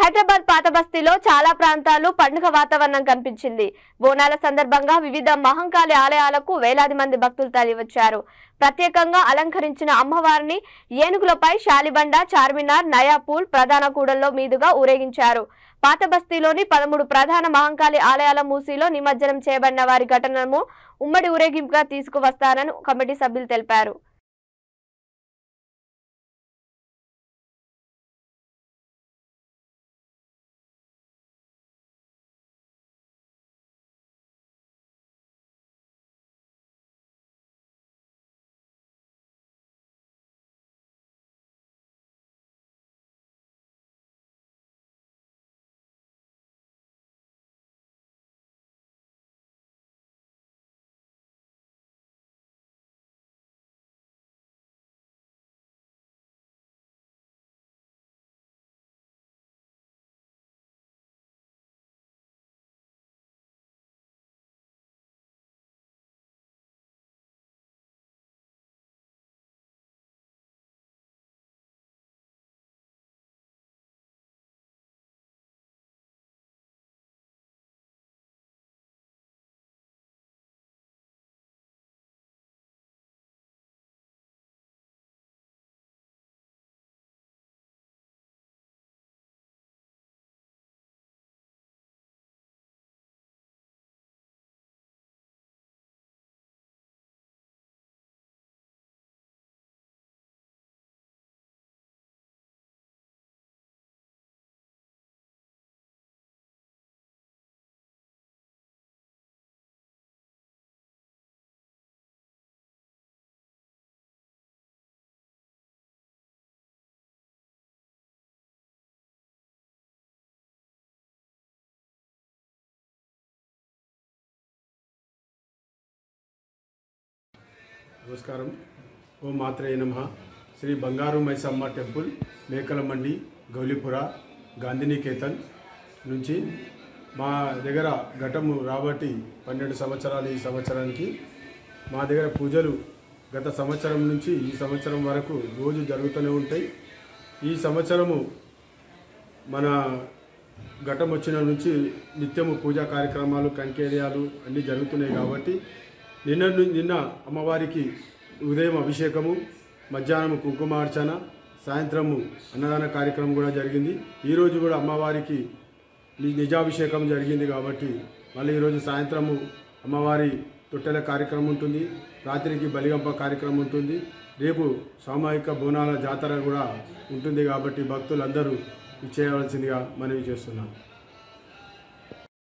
హైదరాబాద్ పాత బస్తీలో చాలా ప్రాంతాలు పండుగ వాతావరణం కనిపించింది. బోనాల సందర్భంగా వివిధ మహంకాళి ఆలయాలకు వేలాది మంది భక్తులు తరలివచ్చారు. ప్రత్యేకంగా అలంకరించిన అమ్మవారిని ఏనుగులపై శాలిబండ, చార్మినార్, నయాపూల్ ప్రధాన కూడల్లో మీదుగా ఊరేగించారు. పాత బస్తీలోని 13 ప్రధాన మహంకాళి ఆలయాల మూసీలో నిమజ్జనం చేయబడిన వారి ఘటనను ఉమ్మడి ఊరేగింపుగా తీసుకువస్తారని కమిటీ సభ్యులు తెలిపారు. నమస్కారం. ఓం మాత్రే నమః. శ్రీ బంగారు మైసమ్మ టెంపుల్, మేకలమండి, గౌలీపుర, గాంధీనికేతన్ నుంచి మా దగ్గర ఘటము రాబట్టి 12 సంవత్సరాలు. ఈ సంవత్సరానికి మా దగ్గర పూజలు గత సంవత్సరం నుంచి ఈ సంవత్సరం వరకు రోజు జరుగుతూనే ఉంటాయి. ఈ సంవత్సరము మన ఘటం వచ్చిన నుంచి నిత్యము పూజా కార్యక్రమాలు, కంకేర్యాలు అన్నీ జరుగుతున్నాయి కాబట్టి నిన్న అమ్మవారికి ఉదయం అభిషేకము, మధ్యాహ్నం కుంకుమార్చన, సాయంత్రము అన్నదాన కార్యక్రమం కూడా జరిగింది. ఈరోజు కూడా అమ్మవారికి నిజాభిషేకం జరిగింది కాబట్టి మళ్ళీ ఈరోజు సాయంత్రము అమ్మవారి తొట్టెల కార్యక్రమం ఉంటుంది, రాత్రికి బలిగంప కార్యక్రమం ఉంటుంది, రేపు సామూహిక బోనాల జాతర కూడా ఉంటుంది కాబట్టి భక్తులందరూ ఇచ్చేయవలసిందిగా మనవి చేస్తున్నాను.